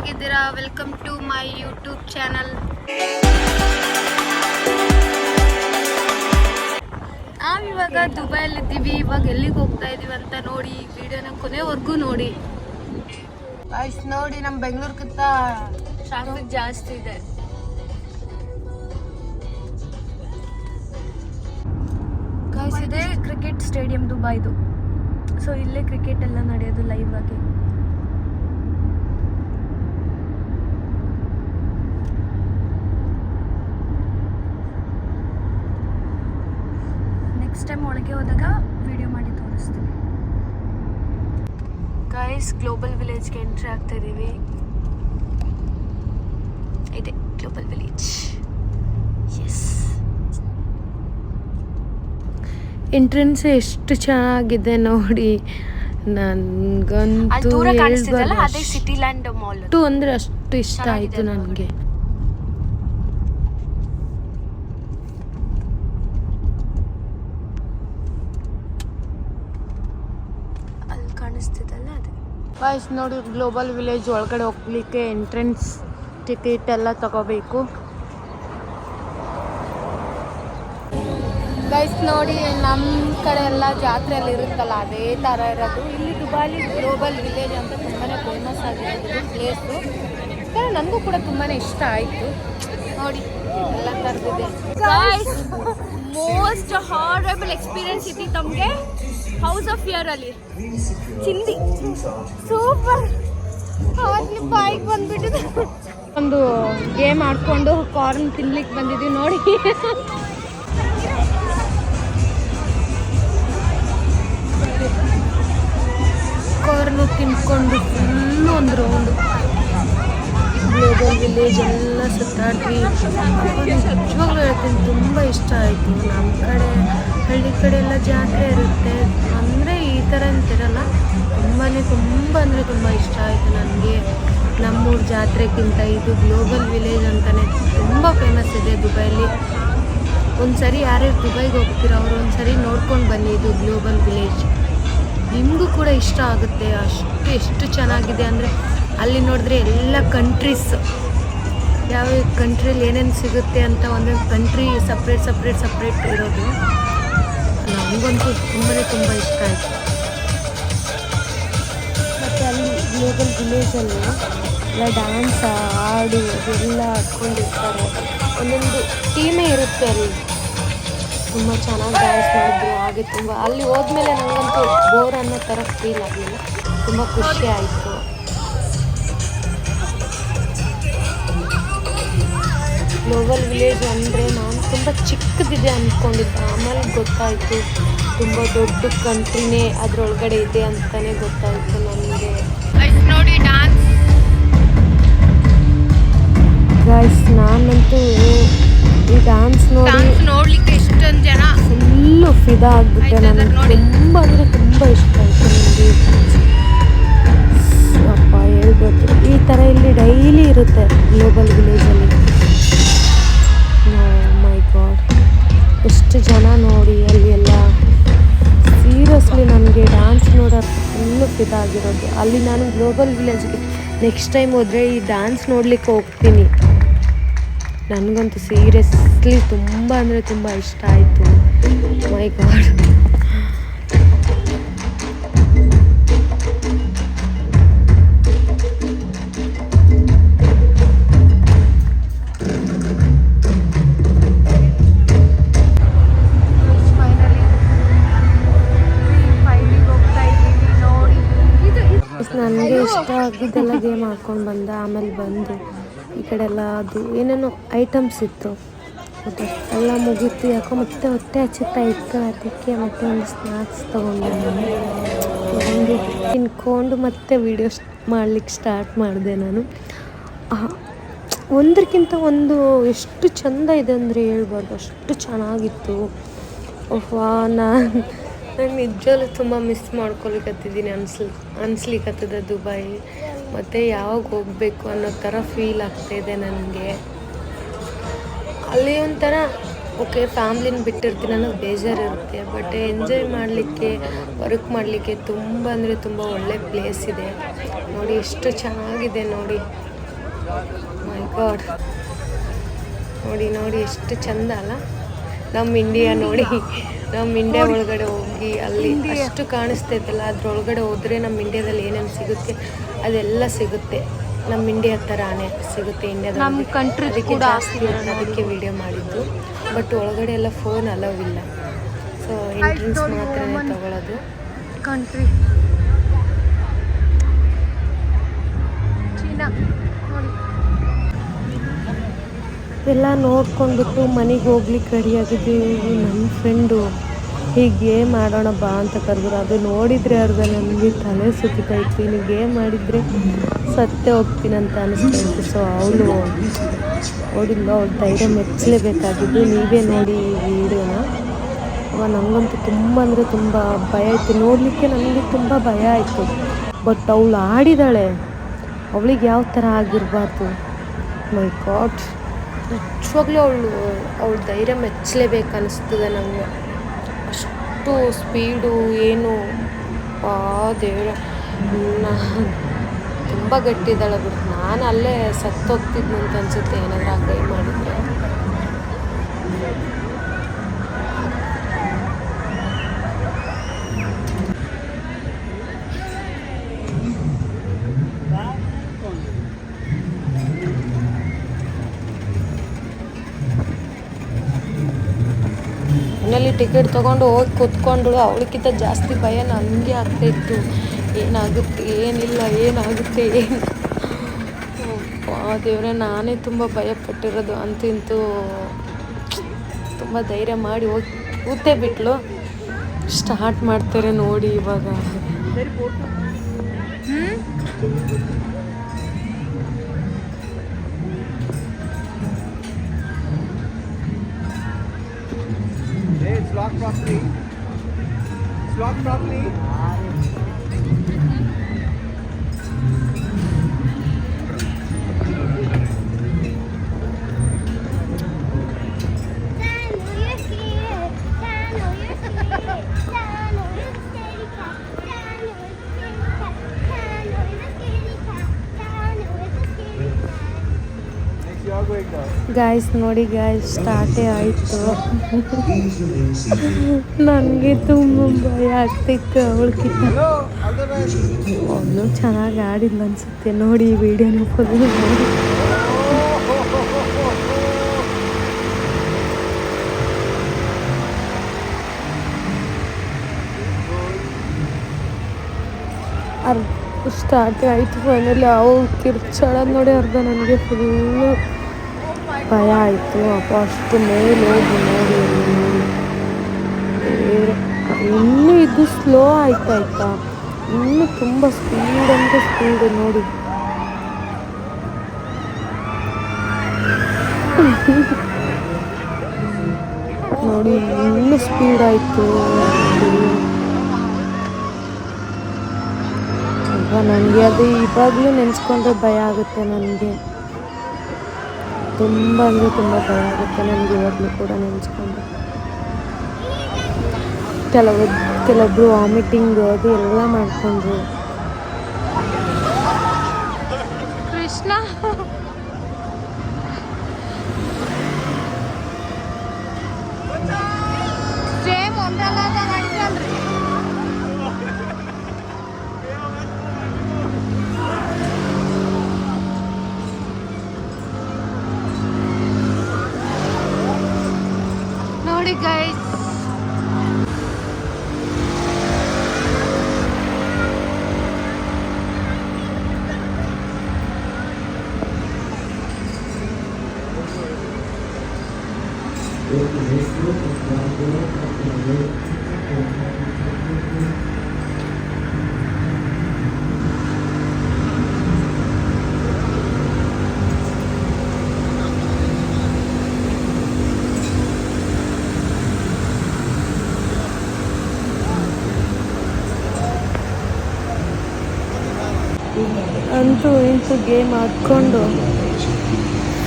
ಹೇಗಿದ್ದೀರಾ? Welcome to my YouTube channel. ನಾವಿವಾಗ ದುಬೈಯಲ್ಲಿದ್ದೀವಿ. ಇವಾಗ ಎಲ್ಲಿಗೆ ಹೋಗ್ತಾ ಇದೀವಿ ಅಂತ ನೋಡಿ ವಿಡಿಯೋನ ಕೊನೆವರೆಗೂ ನೋಡಿ. ನೋಡಿ ನಮ್ಮ ಬೆಂಗಳೂರಿಗಿಂತ ಟ್ರಾಫಿಕ್ ಜಾಸ್ತಿ ಇದೆ. ಗಾಯ್ಸ್, ಇದೆ ಕ್ರಿಕೆಟ್ ಸ್ಟೇಡಿಯಂ ದುಬೈದು. ಸೊ ಇಲ್ಲೇ ಕ್ರಿಕೆಟ್ ಎಲ್ಲ ನಡೆಯೋದು ಲೈವ್ ಆಗಿ. ನೆಕ್ಸ್ಟ್ ಟೈಮ್ ಒಳಗೆ ಹೋದಾಗ ವಿಡಿಯೋ ಮಾಡಿ ತೋರಿಸ್ತೀನಿ. ಗಾಯ್ಸ್, ಗ್ಲೋಬಲ್ ವಿಲೇಜ್ಗೆ ಎಂಟ್ರಿ ಆಗ್ತಾ ಇದೀವಿ. ಇದೆ ಗ್ಲೋಬಲ್ ವಿಲೇಜ್. ಎಸ್, ಎಂಟ್ರೆನ್ಸ್ ಎಷ್ಟು ಚೆನ್ನಾಗಿದೆ ನೋಡಿ. ನನಗಂತೂ ಅದೇ ಸಿಟಿ ಲ್ಯಾಂಡ್ ಮಾಲ್ ಅಂದ್ರೆ ಅಷ್ಟು ಇಷ್ಟ ಆಯ್ತು ನನಗೆ. ಅಲ್ಲಿ ಕಾಣಿಸ್ತಿದಲ್ಲ ಅದೇ. ಬಾಯ್ಸ್ ನೋಡಿ, ಗ್ಲೋಬಲ್ ವಿಲೇಜ್ ಒಳಗಡೆ ಹೋಗ್ಲಿಕ್ಕೆ ಎಂಟ್ರೆನ್ಸ್ ಟಿಕೆಟ್ ಎಲ್ಲ ತಗೋಬೇಕು. ಗೈಸ್ ನೋಡಿ, ನಮ್ಮ ಕಡೆ ಎಲ್ಲ ಜಾತ್ರೆಯಲ್ಲಿ ಇರುತ್ತಲ್ಲ ಅದೇ ಥರ ಇರೋದು. ಇಲ್ಲಿ ದುಬೈಲಿ ಗ್ಲೋಬಲ್ ವಿಲೇಜ್ ಅಂತ ತುಂಬಾ ಫೇಮಸ್ ಆಗಿರೋದು ಪ್ಲೇಸು. ನನಗೂ ಕೂಡ ತುಂಬಾ ಇಷ್ಟ ಆಯಿತು. ನೋಡಿ ಎಲ್ಲ ಥರದಿದೆ. ಮೋಸ್ಟ್ ಹಾರಬಲ್ ಎಕ್ಸ್ಪೀರಿಯನ್ಸ್ ಇತ್ತು ತಮಗೆ ಹೌಸ್ ಆಫ್ ಫಿಯರ್ ಅಲ್ಲಿ. ಚಿಂದಿ ಸೂಪರ್. ಬೈಕ್ ಬಂದ್ಬಿಟ್ಟಿದೆ. ಒಂದು ಗೇಮ್ ಆಡ್ಕೊಂಡು ಕಾರ್ನ್ ತಿನ್ಲಿಕ್ಕೆ ಬಂದಿದ್ದೀವಿ ನೋಡಿ. ಕಾರ್ನು ತಿನ್ಕೊಂಡು ಫುಲ್ಲು ಒಂದು ರೌಂಡು ಗ್ಲೋಬಲ್ ವಿಲೇಜ್ ಎಲ್ಲ ಸುತ್ತಾಡ್ವಿ. ನಿಜವಾಗ್ಲೂ ಹೇಳ್ತೀನಿ, ತುಂಬ ಇಷ್ಟ ಆಯಿತು. ನಮ್ಮ ಕಡೆ ಹಳ್ಳಿ ಕಡೆ ಎಲ್ಲ ಜಾತ್ರೆ ಇರುತ್ತೆ ಅಂದರೆ ಈ ಥರ ಅಂತಿರಲ್ಲ. ತುಂಬ ಇಷ್ಟ ಆಯಿತು ನನಗೆ. ನಮ್ಮೂರ ಜಾತ್ರೆಗಿಂತ ಇದು ಗ್ಲೋಬಲ್ ವಿಲೇಜ್ ಅಂತಲೇ ತುಂಬ ಫೇಮಸ್ ಇದೆ ದುಬೈಲಿ. ಒಂದು ಸರಿ ಯಾರ್ಯಾರು ದುಬೈಗೆ ಹೋಗ್ತೀರೋ ಅವರು ಒಂದು ಸರಿ ನೋಡ್ಕೊಂಡು ಬನ್ನಿ. ಇದು ಗ್ಲೋಬಲ್ ವಿಲೇಜ್ ನಿಮಗೂ ಕೂಡ ಇಷ್ಟ ಆಗುತ್ತೆ. ಎಷ್ಟು ಚೆನ್ನಾಗಿದೆ ಅಂದರೆ ಅಲ್ಲಿ ನೋಡಿದ್ರೆ ಎಲ್ಲ ಕಂಟ್ರೀಸ್, ಯಾವ ಕಂಟ್ರಿಲಿ ಏನೇನು ಸಿಗುತ್ತೆ ಅಂತ ಒಂದೊಂದು ಕಂಟ್ರಿ ಸಪ್ರೇಟ್ ಇರೋದು. ನನಗಂತೂ ತುಂಬ ಇಷ್ಟ ಆಯಿತು. ಮತ್ತು ಅಲ್ಲಿ ಗ್ಲೋಬಲ್ ವಿಲೇಜಲ್ಲಿ ಎಲ್ಲ ಡ್ಯಾನ್ಸ್ ಹಾಡು ಅದೆಲ್ಲ ಹಾಕ್ಕೊಂಡಿರ್ತಾರೆ. ಒಂದೊಂದು ಟೀಮೇ ಇರುತ್ತೆ ಅಲ್ಲಿ. ತುಂಬ ಚೆನ್ನಾಗಿ ಡ್ಯಾನ್ಸ್ ಮಾಡಿದ್ರು. ಹಾಗೆ ತುಂಬ ಅಲ್ಲಿ ಹೋದ್ಮೇಲೆ ನನಗಂತೂ ಬೋರ್ ಅನ್ನೋ ಥರ ಫೀಲ್ ಆಗಲಿಲ್ಲ. ತುಂಬ ಖುಷಿ ಆಯಿತು. ಗ್ಲೋಬಲ್ ವಿಲೇಜ್ ಅಂದರೆ ನಾನು ತುಂಬ ಚಿಕ್ಕದಿದೆ ಅಂದ್ಕೊಂಡಿದ್ದೆ. ಆಮೇಲೆ ಗೊತ್ತಾಯಿತು ತುಂಬ ದೊಡ್ಡ ಕಂಟ್ರಿನೇ ಅದರೊಳಗಡೆ ಇದೆ ಅಂತಲೇ ಗೊತ್ತಾಯಿತು ನನಗೆ. ನೋಡಿ ಡ್ಯಾನ್ಸ್. ಗೈಸ್, ನಾನಂತೂ ಈ ಡ್ಯಾನ್ಸ್ ನೋಡ್ಲಿಕ್ಕೆ ಎಷ್ಟೊಂದು ಜನ ಫುಲ್ಲು ಫಿದಾ ಆಗಿಬಿಟ್ಟೆ. ನನಗೆ ತುಂಬ ಇಷ್ಟ ಆಯಿತು ನನಗೆ. ಅಪ್ಪ ಹೇಳ್ಬೋದು, ಈ ಥರ ಇಲ್ಲಿ ಡೈಲಿ ಇರುತ್ತೆ ಗ್ಲೋಬಲ್ ವಿಲೇಜಲ್ಲಿ. ಮೈ ಗಾಡ್, ಎಷ್ಟು ಜನ ನೋಡಿ ಅಲ್ಲಿ ಎಲ್ಲ. ಸೀರಿಯಸ್ಲಿ ನನಗೆ ಡ್ಯಾನ್ಸ್ ನೋಡೋದು ಫುಲ್ಲು ಫಿದಾ ಆಗಿರೋದು. ಅಲ್ಲಿ ನಾನು ಗ್ಲೋಬಲ್ ವಿಲೇಜ್ಗೆ ನೆಕ್ಸ್ಟ್ ಟೈಮ್ ಹೋದರೆ ಈ ಡ್ಯಾನ್ಸ್ ನೋಡಲಿಕ್ಕೆ ಹೋಗ್ತೀನಿ. ನನಗಂತೂ ಸೀರಿಯಸ್ಲಿ ತುಂಬ ಇಷ್ಟ ಆಯಿತು. ಮೈ ಗಾಡ್, ನನಗೆ ಇಷ್ಟ ಆಗಿದ್ದೆಲ್ಲ ಗೇಮ್ ಹಾಕ್ಕೊಂಡು ಬಂದ. ಆಮೇಲೆ ಬಂದು ಈ ಕಡೆ ಎಲ್ಲ ಅದು ಏನೇನೋ ಐಟಮ್ಸ್ ಇತ್ತು. ಎಲ್ಲ ಮುಗೀತು. ಯಾಕೋ ಮತ್ತೆ ಹೊಟ್ಟೆ ಹಚ್ಚುತ್ತಾ ಇತ್ತು. ಅದಕ್ಕೆ ಮತ್ತೆ ಒಂದು ಸ್ನ್ಯಾಕ್ಸ್ ತೊಗೊಂಡೆ. ನಾನು ತಿನ್ಕೊಂಡು ಮತ್ತೆ ವೀಡಿಯೋ ಮಾಡಲಿಕ್ಕೆ ಸ್ಟಾರ್ಟ್ ಮಾಡಿದೆ. ನಾನು ಒಂದಕ್ಕಿಂತ ಒಂದು ಎಷ್ಟು ಚೆಂದ ಇದೆ ಅಂದರೆ ಹೇಳ್ಬಾರ್ದು, ಅಷ್ಟು ಚೆನ್ನಾಗಿತ್ತು. ನಾನು ನಿಜವಲ್ಲೂ ತುಂಬ ಮಿಸ್ ಮಾಡ್ಕೊಲಿಕತ್ತಿದ್ದೀನಿ. ಅನ್ಸ್ಲಿಕ್ಕತ್ತದ ದುಬೈ. ಮತ್ತು ಯಾವಾಗ ಹೋಗಬೇಕು ಅನ್ನೋ ಥರ ಫೀಲ್ ಆಗ್ತಾಯಿದೆ ನನಗೆ. ಅಲ್ಲಿ ಒಂಥರ ಓಕೆ, ಫ್ಯಾಮ್ಲಿನ ಬಿಟ್ಟಿರ್ತೀನಿ ಅನ್ನೋದು ಬೇಜಾರಿರುತ್ತೆ. ಬಟ್ ಎಂಜಾಯ್ ಮಾಡಲಿಕ್ಕೆ, ವರ್ಕ್ ಮಾಡಲಿಕ್ಕೆ ತುಂಬ ಅಂದರೆ ತುಂಬ ಒಳ್ಳೆ ಪ್ಲೇಸ್ ಇದೆ ನೋಡಿ. ಎಷ್ಟು ಚೆನ್ನಾಗಿದೆ ನೋಡಿ. ಮೈ ಗಾಡ್, ನೋಡಿ ನೋಡಿ ಎಷ್ಟು ಚಂದ ಅಲ್ಲ ನಮ್ಮ ಇಂಡಿಯಾ. ನೋಡಿ ನಮ್ಮ ಇಂಡಿಯಾ ಒಳಗಡೆ ಹೋಗಿ ಅಲ್ಲಿ ಅಷ್ಟು ಕಾಣಿಸ್ತೈತಲ್ಲ, ಅದ್ರೊಳಗಡೆ ಹೋದರೆ ನಮ್ಮ ಇಂಡಿಯಾದಲ್ಲಿ ಏನೇನು ಸಿಗುತ್ತೆ ಅದೆಲ್ಲ ಸಿಗುತ್ತೆ. ನಮ್ಮ ಇಂಡಿಯಾ ಥರಾನೇ ಸಿಗುತ್ತೆ ಇಂಡಿಯಾದಲ್ಲಿ. ನಮ್ಮ ಕಂಟ್ರಿ ಅದಕ್ಕೆ ಜಾಸ್ತಿ ಅದಕ್ಕೆ ವಿಡಿಯೋ ಮಾಡಿದ್ದು. ಬಟ್ ಒಳಗಡೆ ಎಲ್ಲ ಫೋನ್ ಅಲೌ ಇಲ್ಲ, ಸೊ ಎಂಟ್ರೆನ್ಸ್ ಮಾತ್ರ ತಗೊಳ್ಳೋದು. ಕಂಟ್ರಿ ಚೀನಾ ನೋಡಿ. ಎಲ್ಲ ನೋಡ್ಕೊಂಡ್ಬಿಟ್ಟು ಮನೆಗೆ ಹೋಗ್ಲಿಕ್ಕೆ ರೆಡಿಯಾಗಿದ್ದೀವಿ. ನನ್ನ ಫ್ರೆಂಡು ಹೀಗೆ ಗೇಮ್ ಆಡೋಣ ಬಾ ಅಂತ ಕರೆದ್ರು. ಅದು ನೋಡಿದರೆ ಅರ್ಧ ನನಗೆ ತಲೆ ಸುತ್ತಿತಾಯಿತ್ತು. ಇನ್ನು ಗೇಮ್ ಮಾಡಿದರೆ ಸತ್ತೇ ಹೋಗ್ತೀನಿ ಅಂತ ಅನಿಸ್ತಾಯಿತ್ತು. ಸೊ ಅವಳು ನೋಡಿಲ್ಲ, ಅವಳು ಧೈರ್ಯ ಮೆಚ್ಚಲೇಬೇಕಾಗಿದ್ದು. ನೀವೇ ನೋಡಿ ಈ ವಿಡಿಯೋನ. ಅವಾಗ ನನಗಂತೂ ತುಂಬ ಅಂದರೆ ತುಂಬ ಭಯ ಆಯಿತು. ನೋಡಲಿಕ್ಕೆ ನನಗೆ ತುಂಬ ಭಯ ಆಯಿತು. ಬಟ್ ಅವಳು ಆಡಿದಾಳೆ, ಅವಳಿಗೆ ಯಾವ ಥರ ಆಗಿರಬಾರ್ದು. ಮೈ ಗಾಡ್, ನಿಜವಾಗ್ಲೂ ಅವಳು ಧೈರ್ಯ ಮೆಚ್ಚಲೇಬೇಕು ಅನ್ನಿಸ್ತದೆ ನನಗೆ. ಅಷ್ಟು ಸ್ಪೀಡು ಏನು ದೇವ್ರ, ತುಂಬ ಗಟ್ಟಿದ್ದಾಳೆ ಬಿಟ್ಟು. ನಾನು ಅಲ್ಲೇ ಸತ್ತೋಗ್ತಿದ್ನು ಅಂತ ಅನಿಸುತ್ತೆ ಏನಾದರೂ ಆ ಕೈ ಮಾಡಿದರೆ. ಮನೇಲಿ ಟಿಕೆಟ್ ತೊಗೊಂಡು ಹೋಗಿ ಕೂತ್ಕೊಂಡ್ಳು. ಅವಳಿಗಿಂತ ಜಾಸ್ತಿ ಭಯ ನನಗೆ ಆಗ್ತಾಯಿತ್ತು. ಏನಾಗುತ್ತೆ ಏನಿಲ್ಲ, ಏನಾಗುತ್ತೆ ಏನು ದೇವ್ರೆ. ನಾನೇ ತುಂಬ ಭಯಪಟ್ಟಿರೋದು. ಅಂತೂ ತುಂಬ ಧೈರ್ಯ ಮಾಡಿ ಹೋಗಿ ಕೂತೇ ಬಿಟ್ಲು. ಸ್ಟಾರ್ಟ್ ಮಾಡ್ತಾರೆ ನೋಡಿ ಇವಾಗ. It's locked properly. It's locked properly. Guys ನೋಡಿ ಗಾಯ್ಸ್, ಸ್ಟಾರ್ಟೇ ಆಯಿತು. ನನಗೆ ತುಂಬ ಭಯ ಆಗ್ತಿತ್ತು ಅವಳಿಗಿಂತ. ಅವಳು ಚೆನ್ನಾಗಿ ಆಡಿಲ್ಲ ಅನಿಸುತ್ತೆ. ನೋಡಿ ಈ ವಿಡಿಯೋನ ಫುಲ್ ನೋಡಿ. ಸ್ಟಾರ್ಟೇ ಆಯಿತು. ಫೈನಲಿ ಅವ್ಳು ಕಿರ್ಚಾಡೋದು ನೋಡಿ ಅರ್ಧ ನನಗೆ ಫುಲ್ಲು ಭಯ ಆಯಿತು. ಅಪ್ಪ ಅಷ್ಟು ಮೇಲೆ ಹೋಗಿ ನೋಡಿ ಇನ್ನೂ ಇದು ಸ್ಲೋ ಆಯ್ತಾಯ್ತಾ, ಇನ್ನೂ ತುಂಬ ಸ್ಪೀಡ್ ಅಂದರೆ ಸ್ಪೀಡು ನೋಡಿ. ನೋಡಿ ಇನ್ನೂ ಸ್ಪೀಡ್ ಆಯಿತು. ನನಗೆ ಅದು ಇವಾಗಲೂ ನೆನೆಸ್ಕೊಂಡ್ರೆ ಭಯ ಆಗುತ್ತೆ. ನನಗೆ ತುಂಬ ಅಂದರೆ ತುಂಬ ಭಯ ಆಗುತ್ತೆ ನನಗೆ ಇವಾಗಲೂ ಕೂಡ ನೆನೆಸ್ಕೊಂಡ್ರೆ. ಕೆಲವೊಬ್ಬರು ವಾಮಿಟಿಂಗ್ ಅದು ಎಲ್ಲ ಮಾಡಿಕೊಂಡ್ರು. ಕೃಷ್ಣ ಸೇಮ್ ಒಂದಲ್ಲ ಅಲ್ರಿ. ನೋಡಿ ಗೈಸ್, ಅಂತೂ ಇಂತೂ ಗೇಮ್ ಆಡ್ಕೊಂಡು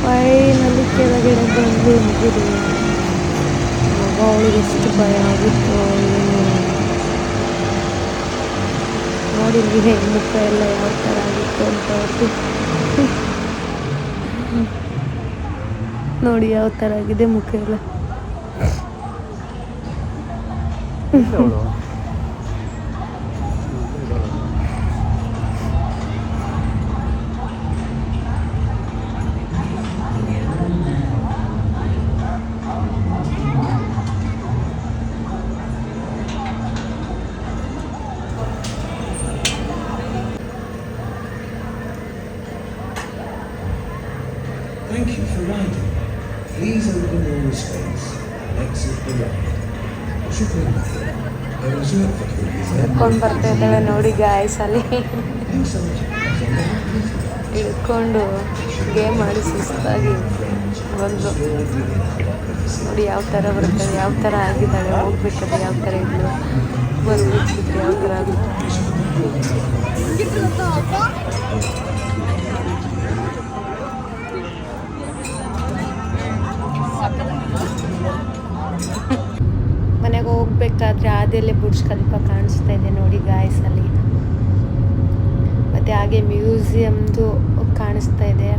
ಫೈನಲಿ ಕೆಳಗಡೆ ಬಂದು ಮುಗಿದು. ಅವಳಿಗೆ ಎಷ್ಟು ಭಯ ಆಗಿತ್ತು ಏನು ನೋಡಿ, ಮುಖ ಎಲ್ಲ ಯಾವ ಥರ ಆಗಿತ್ತು ಅಂತ ಅವ್ರಿಗೆ. ನೋಡಿ ಯಾವ ಥರ ಆಗಿದೆ ಮುಖ ಎಲ್ಲ. Thank you for riding. Please open your restraints and exit the ride. Shukran Nathir. A resort for cruise ಹಿಡ್ಕೊಂಡು ಬರ್ತಾ ಇದ್ದಾಳೆ ನೋಡಿ ಗಾಯ್ಸ್ ಅಲ್ಲಿ. Thanks so much. ಹಿಡ್ಕೊಂಡು ಗೇಮ್ ಆಡಿ ಸುಸ್ತಾಗಿ ಬಂದು ನೋಡಿ ಯಾವ ಥರ ಬರ್ತದೆ, ಯಾವ ಥರ ಆಗಿದ್ದಾಳೆ, ಹೋಗ್ಬೇಕಾದ್ರೆ ಯಾವ ಥರ ಇದ್ಲು, ಬರ್ಬೇಕಿದ್ರೆ ಯಾವ ಥರ ಆಗುತ್ತೆ. ಮನೆಗೆ ಹೋಗ್ಬೇಕಾದ್ರೆ ಆದೆಲ್ಲೇ ಬುರ್ಜ್ ಖಲೀಫಾ ಕಾಣಿಸ್ತಾ ಇದೆ ನೋಡಿ ಗಾಯ್ಸ್ ಅಲ್ಲಿ. ಮತ್ತು ಹಾಗೆ ಮ್ಯೂಸಿಯಮ್ದು ಕಾಣಿಸ್ತಾ ಇದೆ.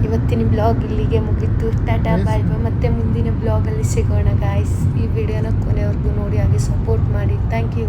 ಇವತ್ತಿನ ಬ್ಲಾಗ್ ಇಲ್ಲಿಗೆ ಮುಗೀತು. ಟಾಟಾ ಬಾಯ್ ಬಾಯ್. ಮತ್ತೆ ಮುಂದಿನ ಬ್ಲಾಗಲ್ಲಿ ಸಿಗೋಣ ಗಾಯ್ಸ್. ಈ ವಿಡಿಯೋನ ಕೊನೆವರೆಗೂ ನೋಡಿ ಹಾಗೆ ಸಪೋರ್ಟ್ ಮಾಡಿ. Thank you.